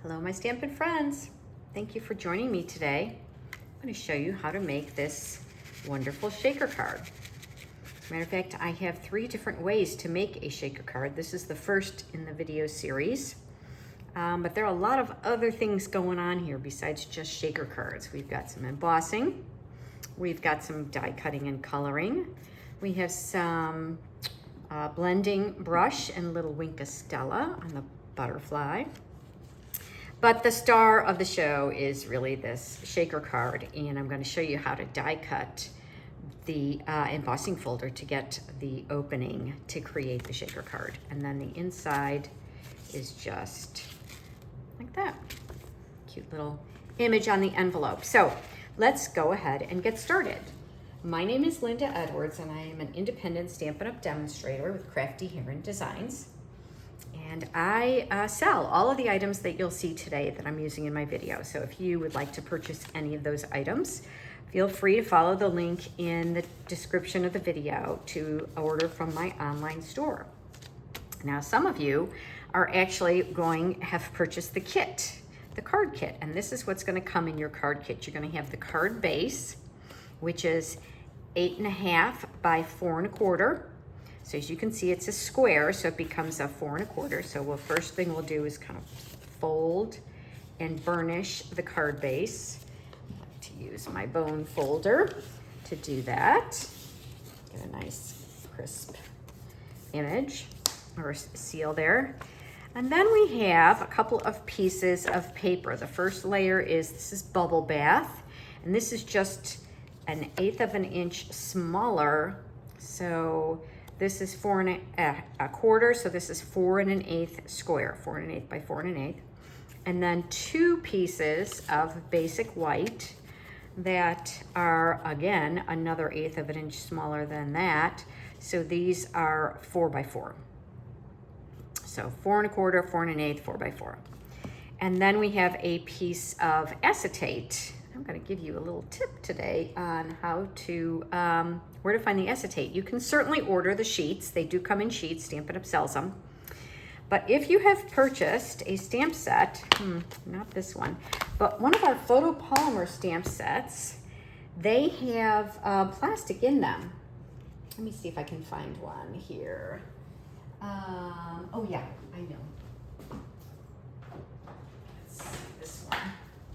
Hello, my Stampin' friends. Thank you for joining me today. I'm going to show you how to make this wonderful shaker card. Matter of fact, I have 3 different ways to make a shaker card. This is the first in the video series, but there are a lot of other things going on here besides just shaker cards. We've got some embossing, we've got some die cutting and coloring, we have some blending brush and little Wink Stella on the butterfly. But the star of the show is really this shaker card, and I'm going to show you how to die cut the embossing folder to get the opening to create the shaker card. And then the inside is just like that. Cute little image on the envelope. So let's go ahead and get started. My name is Linda Edwards, and I am an independent Stampin' Up! Demonstrator with Crafty Heron Designs. And I sell all of the items that you'll see today that I'm using in my video. So if you would like to purchase any of those items, feel free to follow the link in the description of the video to order from my online store. Now, some of you are actually have purchased the kit, the card kit, and this is what's going to come in your card kit. You're going to have the card base, which is 8.5 by 4 1/4. So as you can see, it's a square, so it becomes a 4 1/4. So the first thing we'll do is kind of fold and burnish the card base. I like to use my bone folder to do that. Get a nice crisp image or seal there. And then we have a couple of pieces of paper. The first layer this is Bubble Bath, and this is just 1/8 of an inch smaller. So this is 4 1/4, so this is 4 1/8 square, 4 1/8 by 4 1/8. And then 2 pieces of basic white that are, again, another 1/8 of an inch smaller than that. So these are 4 by 4. So 4 1/4, 4 1/8, 4 by 4. And then we have a piece of acetate. I'm going to give you a little tip today on how to, where to find the acetate. You can certainly order the sheets. They do come in sheets. Stampin' Up! Sells them. But if you have purchased a stamp set, not this one, but one of our photopolymer stamp sets, they have plastic in them. Let me see if I can find one here. Oh yeah, I know. Let's see, this one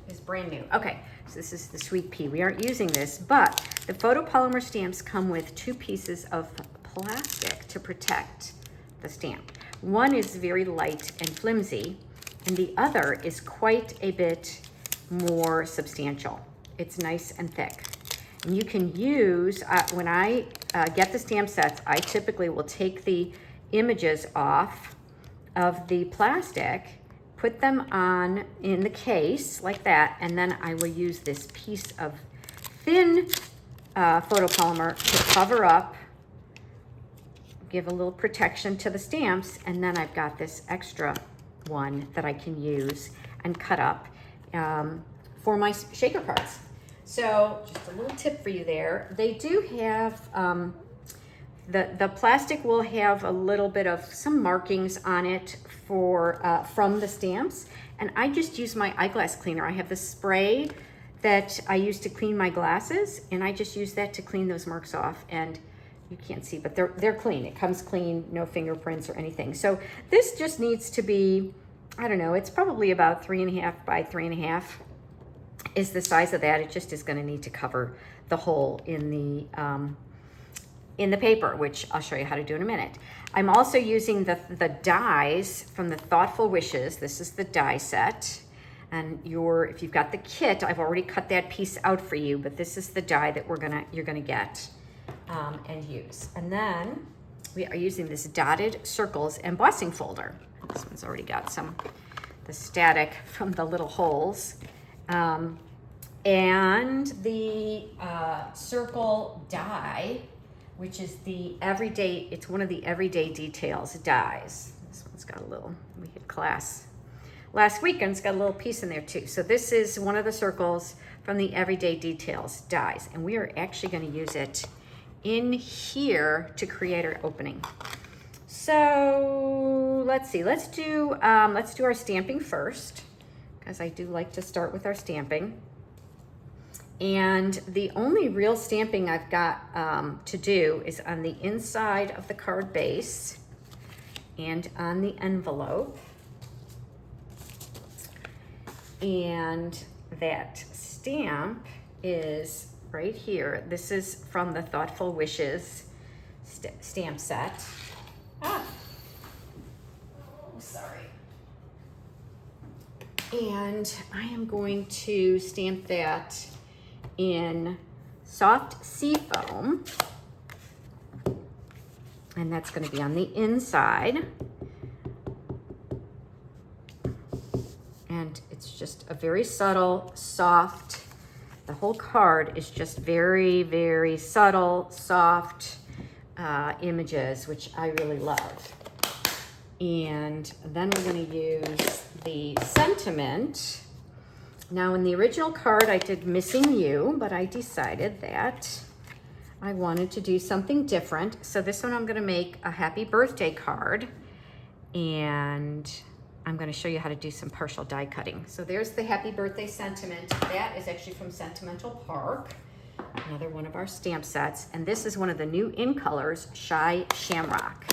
is brand new. Okay, so this is the Sweet Pea. We aren't using this, but the photopolymer stamps come with 2 pieces of plastic to protect the stamp. One is very light and flimsy, and the other is quite a bit more substantial. It's nice and thick. And you can use, when I get the stamp sets, I typically will take the images off of the plastic, put them on in the case like that, and then I will use this piece of thin photopolymer to cover up, give a little protection to the stamps, and then I've got this extra one that I can use and cut up for my shaker cards. So just a little tip for you there. They do have, the plastic will have a little bit of some markings on it from the stamps, and I just use my eyeglass cleaner. I have this spray that I use to clean my glasses, and I just use that to clean those marks off. And you can't see, but they're clean. It comes clean, no fingerprints or anything. So this just needs to be, I don't know, it's probably about 3.5 by 3.5 is the size of that. It just is going to need to cover the hole in the paper, which I'll show you how to do in a minute. I'm also using the dies from the Thoughtful Wishes. This is the die set. And if you've got the kit, I've already cut that piece out for you, but this is the die that you're gonna get and use. And then we are using this Dotted Circles embossing folder. This one's already got the static from the little holes. And the circle die, which is it's one of the Everyday Details dies. This one's got we had class last weekend, it's got a little piece in there too. So this is one of the circles from the Everyday Details dies, and we are actually going to use it in here to create our opening. So let's see, let's do our stamping first. because I do like to start with our stamping. And the only real stamping I've got to do is on the inside of the card base and on the envelope. And that stamp is right here. This is from the Thoughtful Wishes stamp set. Oh, sorry. And I am going to stamp that in soft sea foam, and that's going to be on the inside. And it's just a very subtle, soft, the whole card is just very, very subtle, soft images, which I really love. And then we're going to use the sentiment. Now in the original card, I did Missing You, but I decided that I wanted to do something different. So this one I'm going to make a happy birthday card, and I'm going to show you how to do some partial die cutting. So there's the happy birthday sentiment. That is actually from Sentimental Park, another one of our stamp sets. And this is one of the new in colors, Shy Shamrock.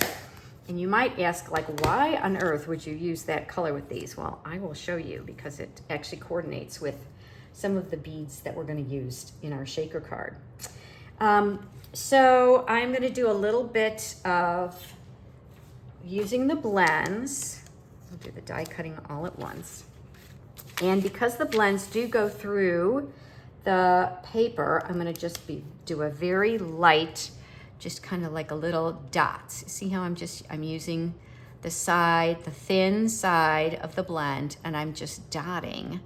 And you might ask, like, why on earth would you use that color with these? Well, I will show you, because it actually coordinates with some of the beads that we're going to use in our shaker card. So I'm going to do a little bit of using the blends. I'll do the die cutting all at once. And because the blends do go through the paper, I'm going to just do a very light, just kind of like a little dots. See how I'm using the thin side of the blend, and I'm just dotting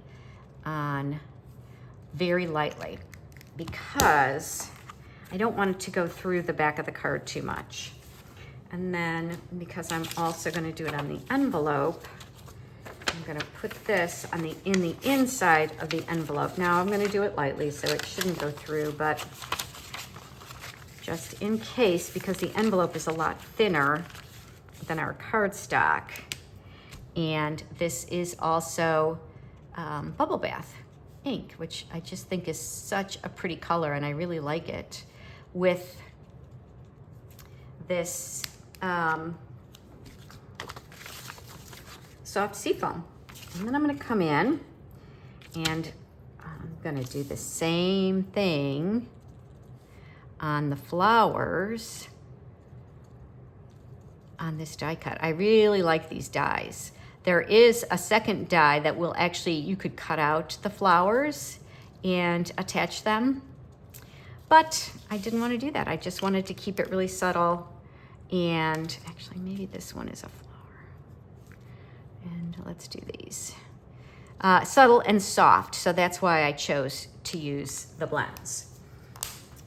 on very lightly, because I don't want it to go through the back of the card too much. And then, because I'm also going to do it on the envelope, I'm going to put this on in the inside of the envelope. Now I'm going to do it lightly, so it shouldn't go through, but just in case, because the envelope is a lot thinner than our cardstock. And this is also Bubble Bath ink, which I just think is such a pretty color, and I really like it with this soft seafoam. And then I'm going to come in and I'm going to do the same thing on the flowers on this die cut. I really like these dies. There is a second die that will actually, you could cut out the flowers and attach them, but I didn't want to do that. I just wanted to keep it really subtle. And actually, maybe this one is a flower. And let's do these. Subtle and soft, so that's why I chose to use the blends.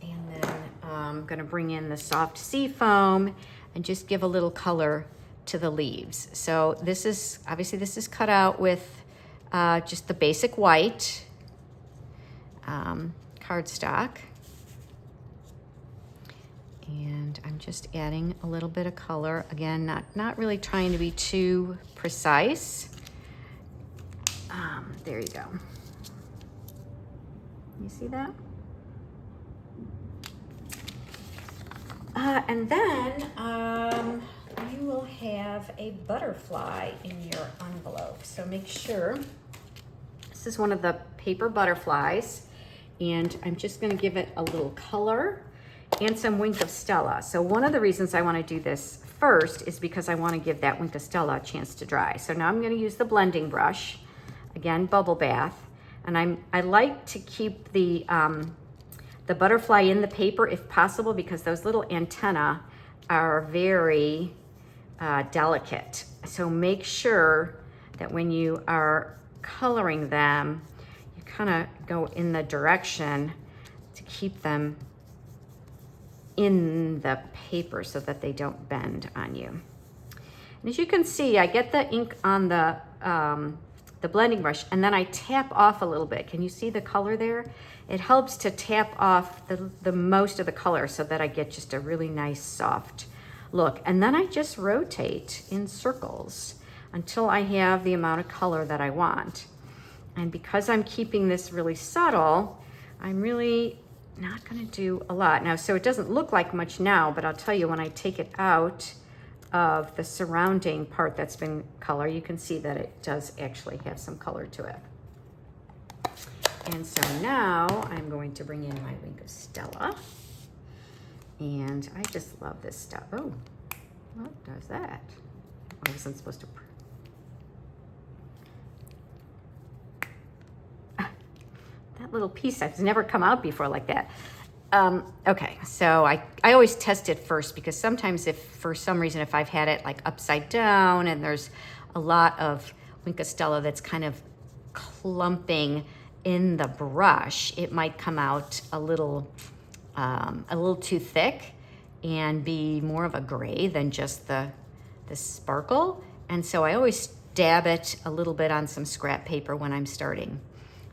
And then I'm gonna bring in the soft sea foam and just give a little color to the leaves. So this is, obviously this is cut out with just the basic white cardstock. And I'm just adding a little bit of color. Again, not really trying to be too precise. There you go. You see that? And then you will have a butterfly in your envelope. So make sure, this is one of the paper butterflies, and I'm just gonna give it a little color and some Wink of Stella. So one of the reasons I want to do this first is because I want to give that Wink of Stella a chance to dry. So now I'm going to use the blending brush, again, Bubble Bath, and I like to keep the butterfly in the paper if possible, because those little antennae are very delicate. So make sure that when you are coloring them, you kind of go in the direction to keep them in the paper so that they don't bend on you. And as you can see, I get the ink on the blending brush, and then I tap off a little bit. Can you see the color there? It helps to tap off the most of the color so that I get just a really nice soft look. And then I just rotate in circles until I have the amount of color that I want. And because I'm keeping this really subtle, I'm really not gonna do a lot. Now, so it doesn't look like much now, but I'll tell you, when I take it out of the surrounding part that's been color, you can see that it does actually have some color to it. And so now I'm going to bring in my Wink of Stella. And I just love this stuff. Oh, what does that? I wasn't supposed to. That little piece has never come out before like that. Okay, so I always test it first, because sometimes if for some reason, if I've had it like upside down and there's a lot of Wink of Stella that's kind of clumping in the brush, it might come out a little too thick and be more of a gray than just the sparkle. And so I always dab it a little bit on some scrap paper when I'm starting.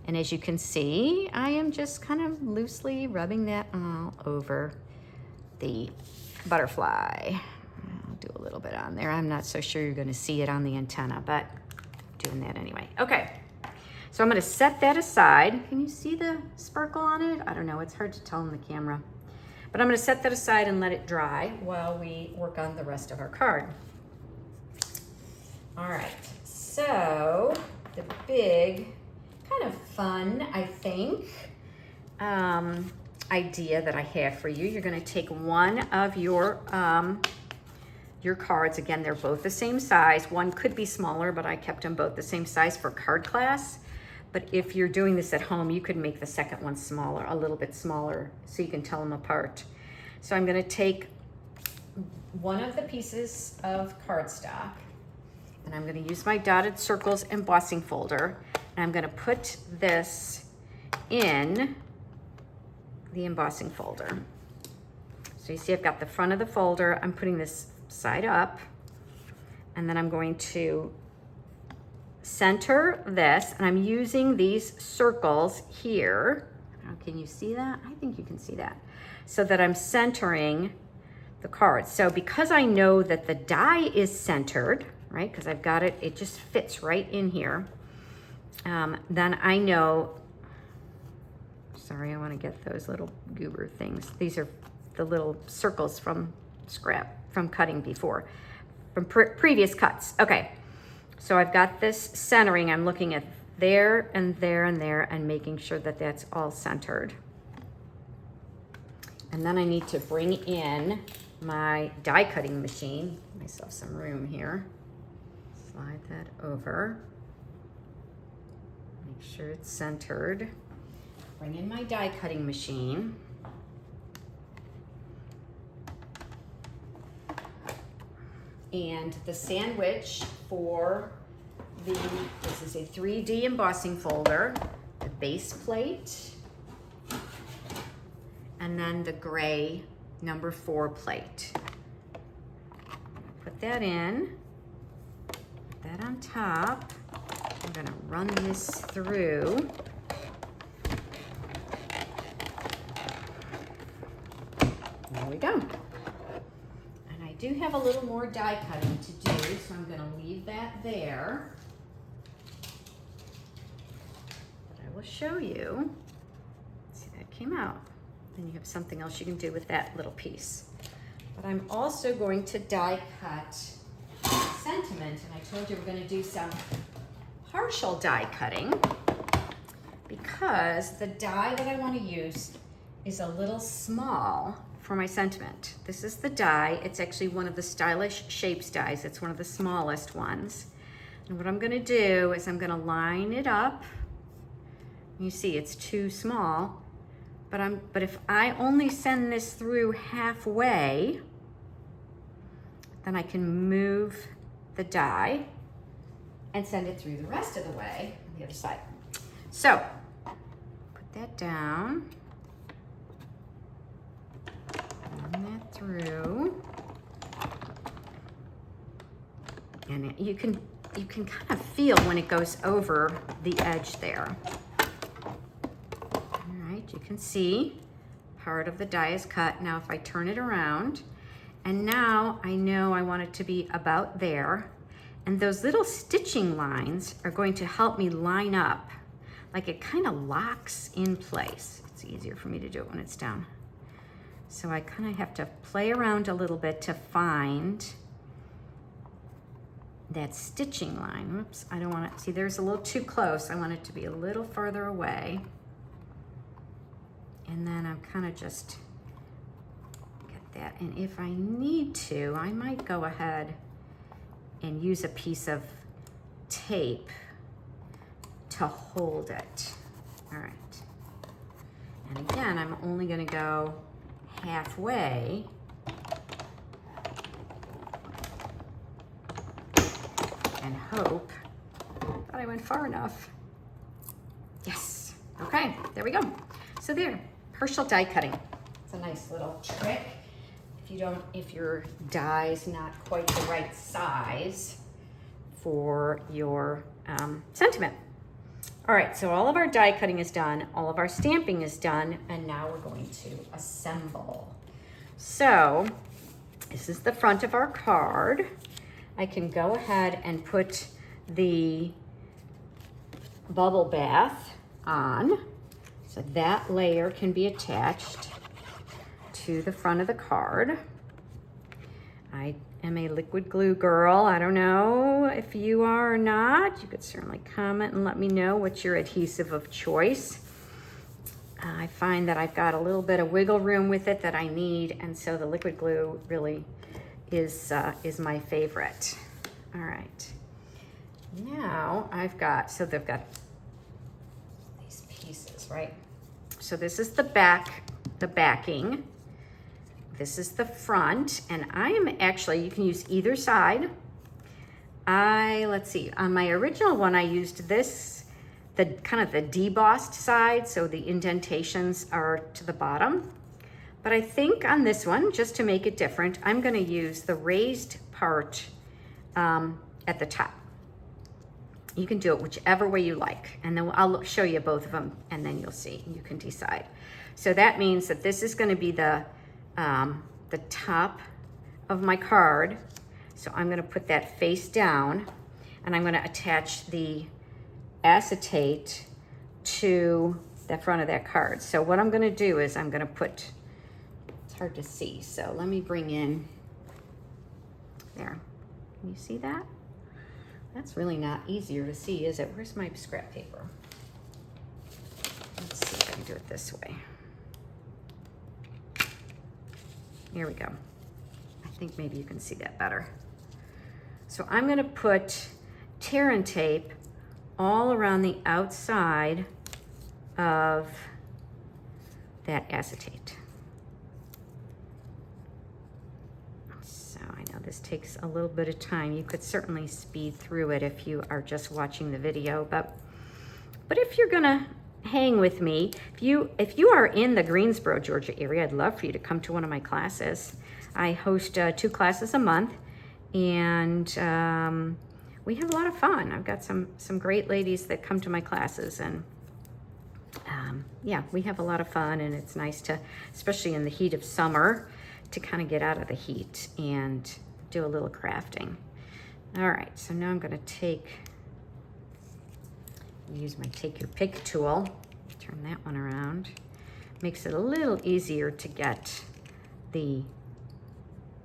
And as you can see, I am just kind of loosely rubbing that all over the butterfly. I'll do a little bit on there. I'm not so sure you're gonna see it on the antenna, but I'm doing that anyway. Okay, so I'm gonna set that aside. Can you see the sparkle on it? I don't know, it's hard to tell in the camera. But I'm gonna set that aside and let it dry while we work on the rest of our card. All right, so the big, kind of fun, I think, idea that I have for you. You're gonna take one of your cards. Again, they're both the same size. One could be smaller, but I kept them both the same size for card class. But if you're doing this at home, you could make the second one smaller, a little bit smaller, so you can tell them apart. So I'm gonna take one of the pieces of cardstock, and I'm gonna use my dotted circles embossing folder, and I'm gonna put this in the embossing folder. So you see I've got the front of the folder, I'm putting this side up, and then I'm going to center this, and I'm using these circles here. Can you see that? I think you can see that. So that I'm centering the card. So because I know that the die is centered, right, because I've got it, it just fits right in here, then I know, sorry, I want to get those little goober things. These are the little circles from scrap, from cutting before, from previous cuts. Okay, so I've got this centering. I'm looking at there and there and there and making sure that that's all centered. And then I need to bring in my die cutting machine. Give myself some room here. Slide that over. Make sure it's centered. Bring in my die cutting machine. And the sandwich for this is a 3D embossing folder, the base plate, and then the gray number 4 plate. Put that in, put that on top. I'm gonna run this through. There we go. And I do have a little more die cutting to do, so I'm gonna leave that there. But I will show you. See, that came out. Then you have something else you can do with that little piece. But I'm also going to die cut sentiment, and I told you we're going to do some partial die cutting because the die that I want to use is a little small for my sentiment. This is the die. It's actually one of the Stylish Shapes dies. It's one of the smallest ones. And what I'm going to do is I'm going to line it up. You see it's too small. But if I only send this through halfway, then I can move the die and send it through the rest of the way on the other side. So, put that down, run that through, and you can kind of feel when it goes over the edge there. You can see part of the die is cut. Now if I turn it around, and now I know I want it to be about there, and those little stitching lines are going to help me line up like it kind of locks in place. It's easier for me to do it when it's down. So I kind of have to play around a little bit to find that stitching line. Whoops, I don't want it, see there's a little too close. I want it to be a little further away. And then I'm kind of just get that. And if I need to, I might go ahead and use a piece of tape to hold it. All right. And again, I'm only gonna go halfway. And hope that I went far enough. Yes, okay, there we go. So there, partial die cutting. It's a nice little trick. If your die is not quite the right size for your sentiment. All right, so all of our die cutting is done, all of our stamping is done, and now we're going to assemble. So this is the front of our card. I can go ahead and put the bubble bath on. So that layer can be attached to the front of the card. I am a liquid glue girl. I don't know if you are or not. You could certainly comment and let me know what's your adhesive of choice. I find that I've got a little bit of wiggle room with it that I need, and so the liquid glue really is my favorite. All right. Now I've got, so they've got these pieces, right? So this is the back, the backing. This is the front, and I am actually, you can use either side. Let's see, on my original one, I used this, the kind of the debossed side, so the indentations are to the bottom. But I think on this one, just to make it different, I'm gonna use the raised part at the top. You can do it whichever way you like, and then I'll show you both of them, and then you'll see, you can decide. So that means that this is gonna be the top of my card. So I'm gonna put that face down, and I'm gonna attach the acetate to the front of that card. So what I'm gonna do is I'm gonna put, it's hard to see, so let me bring in, there, can you see that? That's really not easier to see, is it? Where's my scrap paper? Let's see if I can do it this way. Here we go. I think maybe you can see that better. So I'm gonna put tear and tape all around the outside of that acetate. So I know this takes a little bit of time. You could certainly speed through it if you are just watching the video, but if you're gonna hang with me, if you are in the Greensboro, Georgia area, I'd love for you to come to one of my classes. I host 2 classes a month, and we have a lot of fun. I've got some great ladies that come to my classes, and yeah, we have a lot of fun, and it's nice to, especially in the heat of summer, to kind of get out of the heat and do a little crafting. All right, so now I'm gonna use my take your pick tool, turn that one around. Makes it a little easier to get the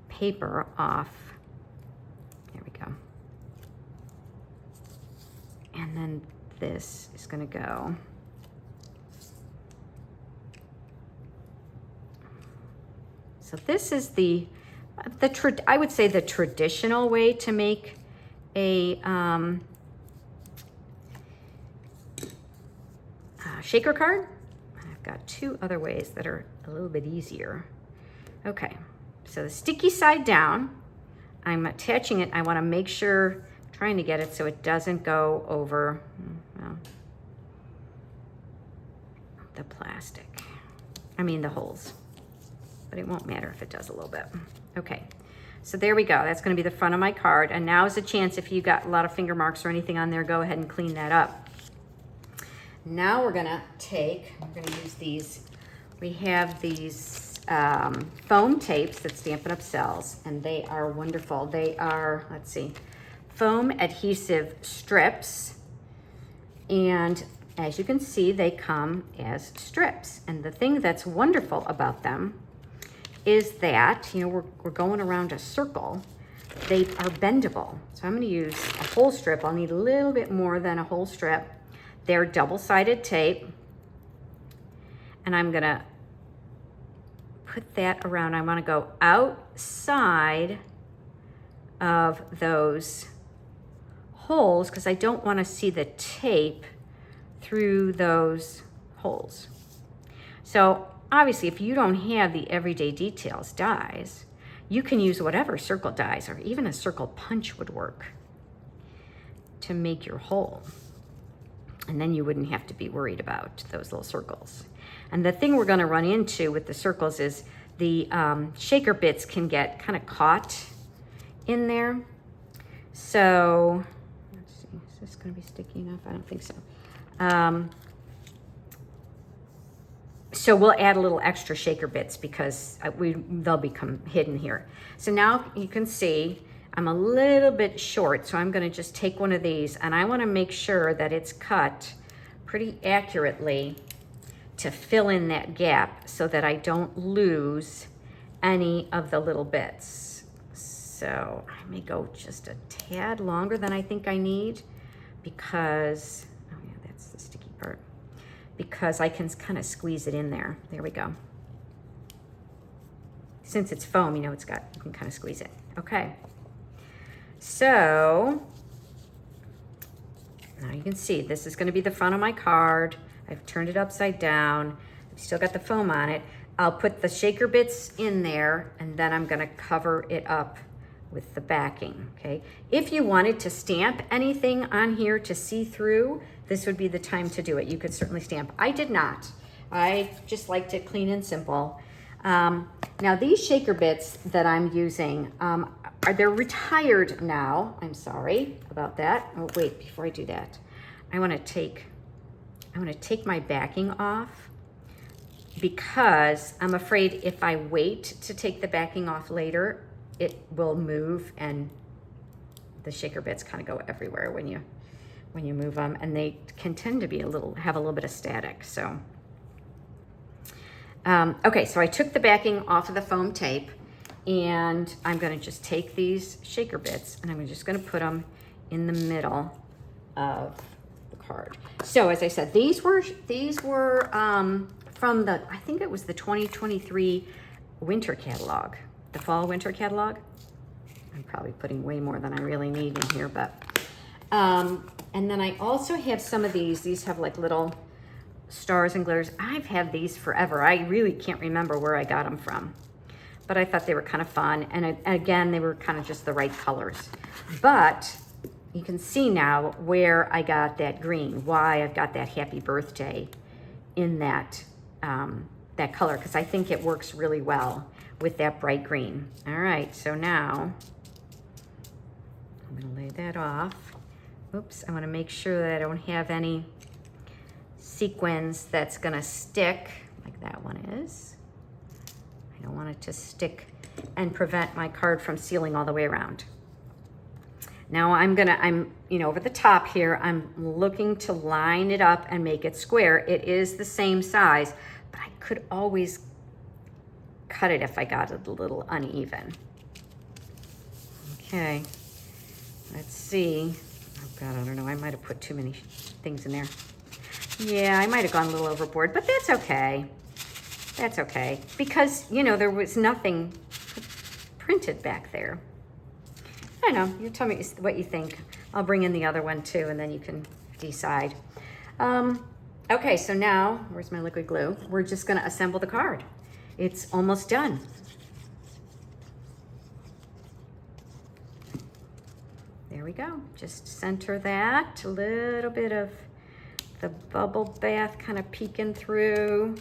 paper off. There we go. And then this is gonna go. So this is I would say the traditional way to make a shaker card. I've got 2 other ways that are a little bit easier. Okay, so the sticky side down, I'm attaching it. I want to make sure, trying to get it so it doesn't go over, well, the plastic. I mean the holes, but it won't matter if it does a little bit. Okay, so there we go. That's going to be the front of my card. And now is a chance, if you got a lot of finger marks or anything on there, go ahead and clean that up. Now we're gonna use these. We have these foam tapes that Stampin' Up sells, and they are wonderful. They are, let's see, foam adhesive strips, and as you can see, they come as strips. And the thing that's wonderful about them is that, you know, we're going around a circle. They are bendable. So I'm gonna use a whole strip. I'll need a little bit more than a whole strip. They're double-sided tape. And I'm gonna put that around. I wanna go outside of those holes because I don't wanna see the tape through those holes. So obviously, if you don't have the Everyday Details dies, you can use whatever circle dies, or even a circle punch would work to make your hole. And then you wouldn't have to be worried about those little circles. And the thing we're gonna run into with the circles is the shaker bits can get kind of caught in there. So, let's see, is this gonna be sticky enough? I don't think so. So we'll add a little extra shaker bits because they'll become hidden here. So now you can see I'm a little bit short, so I'm gonna just take one of these, and I wanna make sure that it's cut pretty accurately to fill in that gap so that I don't lose any of the little bits. So I may go just a tad longer than I think I need because, oh yeah, that's the sticky part, because I can kind of squeeze it in there. There we go. Since it's foam, you know, you can kind of squeeze it. Okay. So now you can see this is going to be the front of my card. I've turned it upside down. I've still got the foam on it. I'll put the shaker bits in there, and then I'm going to cover it up with the backing, okay? If you wanted to stamp anything on here to see through, this would be the time to do it. You could certainly stamp. I did not. I just liked it clean and simple. Now these shaker bits that I'm using, they're retired now. I'm sorry about that. Oh wait, before I do that, I want to take my backing off because I'm afraid if I wait to take the backing off later, it will move and the shaker bits kind of go everywhere when you move them, and they can tend to be have a little bit of static. So, okay, so I took the backing off of the foam tape, and I'm gonna just take these shaker bits and I'm just gonna put them in the middle of the card. So as I said, these were from I think it was the 2023 winter catalog, the fall winter catalog. I'm probably putting way more than I really need in here, but, and then I also have some of these have like little stars and glitters. I've had these forever. I really can't remember where I got them from, but I thought they were kind of fun. And again, they were kind of just the right colors. But you can see now where I got that green, why I've got that happy birthday in that, that color, because I think it works really well with that bright green. All right, so now I'm gonna lay that off. Oops, I wanna make sure that I don't have any sequins that's gonna stick like that one is. I don't want it to stick and prevent my card from sealing all the way around. Now I'm over the top here, I'm looking to line it up and make it square. It is the same size, but I could always cut it if I got it a little uneven. Okay, let's see. Oh God, I don't know, I might have put too many things in there. Yeah, I might have gone a little overboard, but that's okay. That's okay, because, you know, there was nothing printed back there. I don't know, you tell me what you think. I'll bring in the other one too, and then you can decide. Okay, so now, where's my liquid glue? We're just gonna assemble the card. It's almost done. There we go. Just center that. A little bit of the bubble bath kind of peeking through.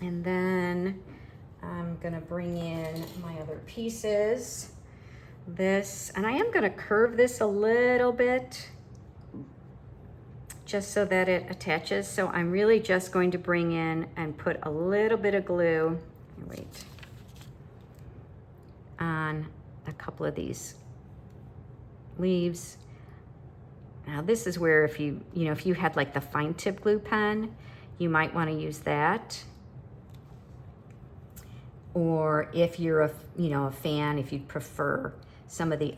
And then I'm gonna bring in my other pieces. This, and I am gonna curve this a little bit just so that it attaches. So I'm really just going to bring in and put a little bit of glue, wait, on a couple of these leaves. Now this is where if you had like the fine tip glue pen, you might want to use that. Or if you're a fan, if you'd prefer some of the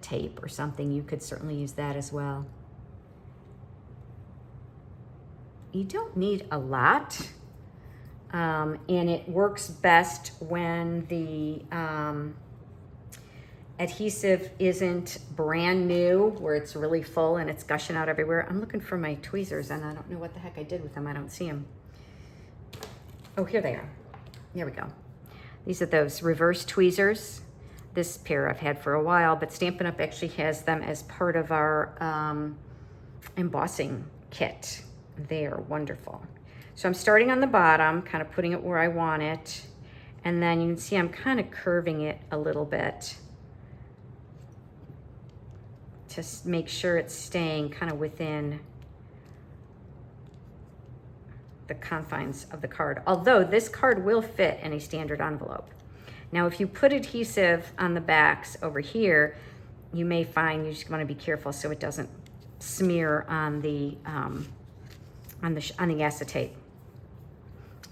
tape or something, you could certainly use that as well. You don't need a lot, and it works best when the adhesive isn't brand new, where it's really full and it's gushing out everywhere. I'm looking for my tweezers and I don't know what the heck I did with them. I don't see them. Oh, here they are. There we go. These are those reverse tweezers. This pair I've had for a while, but Stampin' Up! Actually has them as part of our embossing kit. They are wonderful. So I'm starting on the bottom, kind of putting it where I want it. And then you can see I'm kind of curving it a little bit to make sure it's staying kind of within the confines of the card. Although this card will fit in a standard envelope. Now, if you put adhesive on the backs over here, you may find you just want to be careful so it doesn't smear on the acetate.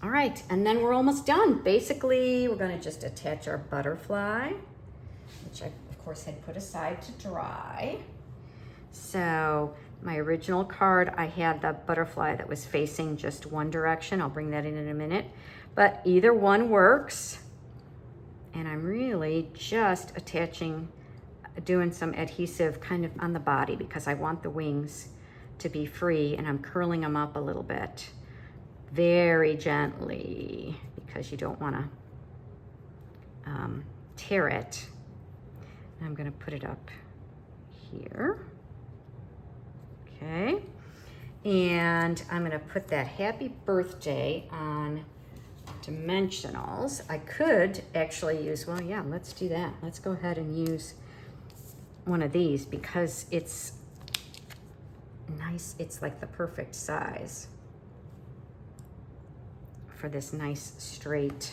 All right, and then we're almost done. Basically, we're going to just attach our butterfly, which I, of course, had put aside to dry. So my original card, I had the butterfly that was facing just one direction. I'll bring that in a minute, but either one works. And I'm really just doing some adhesive kind of on the body because I want the wings to be free, and I'm curling them up a little bit, very gently, because you don't want to tear it. And I'm going to put it up here. Okay. And I'm going to put that happy birthday on dimensionals. I could actually use, well, yeah, let's do that. Let's go ahead and use one of these because it's nice. It's like the perfect size for this nice straight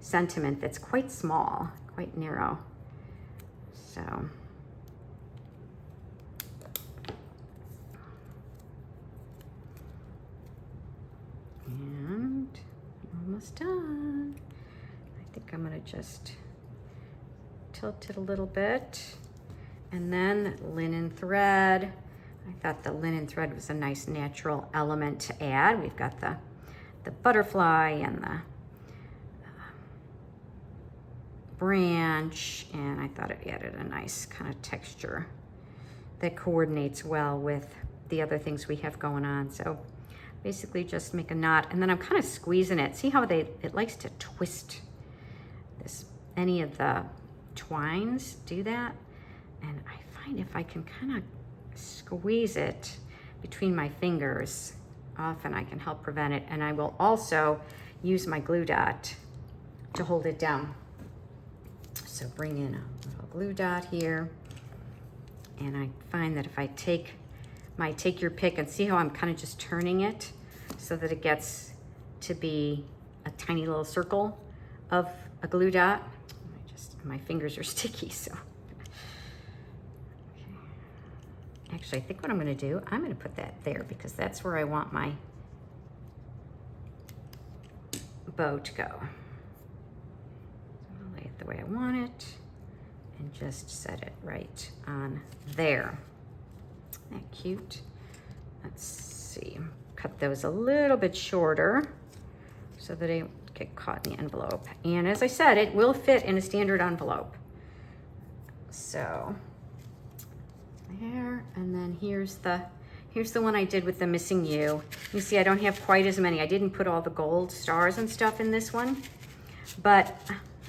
sentiment that's quite small, quite narrow. So and almost done. I think I'm gonna just tilt it a little bit, and then linen thread. I thought the linen thread was a nice natural element to add. We've got the butterfly and the branch, and I thought it added a nice kind of texture that coordinates well with the other things we have going on. So basically just make a knot, and then I'm kind of squeezing it. See how it likes to twist this, any of the twines do that. And I find if I can kind of squeeze it between my fingers, often I can help prevent it. And I will also use my glue dot to hold it down. So bring in a little glue dot here. And I find that if I take your pick, and see how I'm kind of just turning it so that it gets to be a tiny little circle of a glue dot. My fingers are sticky, so. Okay. Actually, I think what I'm gonna do, I'm gonna put that there because that's where I want my bow to go. So I'll lay it the way I want it and just set it right on there. Isn't that cute? Let's see, cut those a little bit shorter so that they don't get caught in the envelope. And as I said, it will fit in a standard envelope. So there, and then here's the one I did with the missing U. You see, I don't have quite as many. I didn't put all the gold stars and stuff in this one, but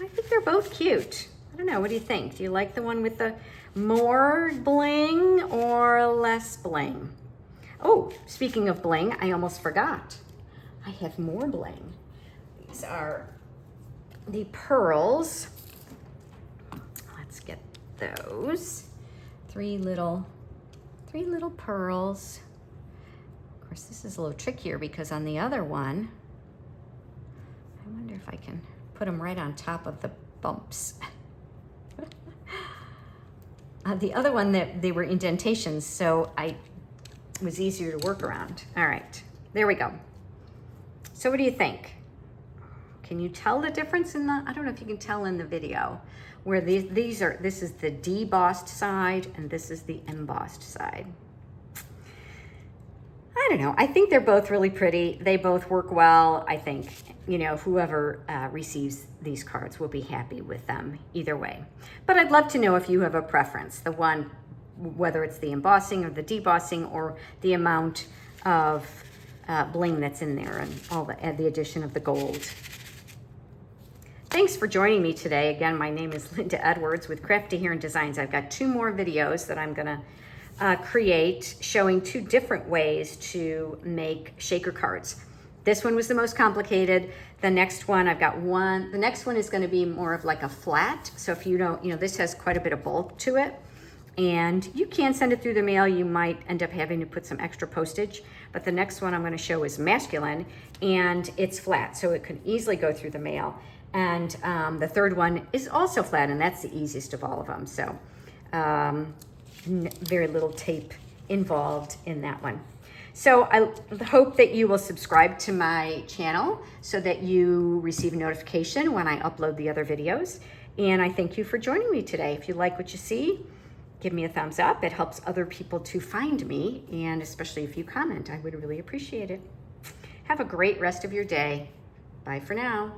I think they're both cute. I don't know, what do you think? Do you like the one with the more bling or less bling? Oh, speaking of bling, I almost forgot. I have more bling. These are the pearls. Let's get those. Three little pearls. Of course, this is a little trickier because on the other one, I wonder if I can put them right on top of the bumps. The other one, that they were indentations, so it was easier to work around. All right, there we go. So what do you think? Can you tell the difference in the, I don't know if you can tell in the video, where this is the debossed side and this is the embossed side. I don't know. I think they're both really pretty. They both work well. I think, you know, whoever receives these cards will be happy with them either way. But I'd love to know if you have a preference, the one, whether it's the embossing or the debossing or the amount of bling that's in there and all the addition of the gold. Thanks for joining me today. Again, my name is Linda Edwards with Crafty Here and Designs. I've got 2 more videos that I'm gonna create showing 2 different ways to make shaker cards. This one was the most complicated. The next one, the next one is gonna be more of like a flat. So if you don't, this has quite a bit of bulk to it, and you can send it through the mail. You might end up having to put some extra postage, but the next one I'm gonna show is masculine, and it's flat, so it can easily go through the mail. And the third one is also flat, and that's the easiest of all of them. So very little tape involved in that one. So I hope that you will subscribe to my channel so that you receive a notification when I upload the other videos. And I thank you for joining me today. If you like what you see, give me a thumbs up. It helps other people to find me, and especially if you comment, I would really appreciate it. Have a great rest of your day. Bye for now.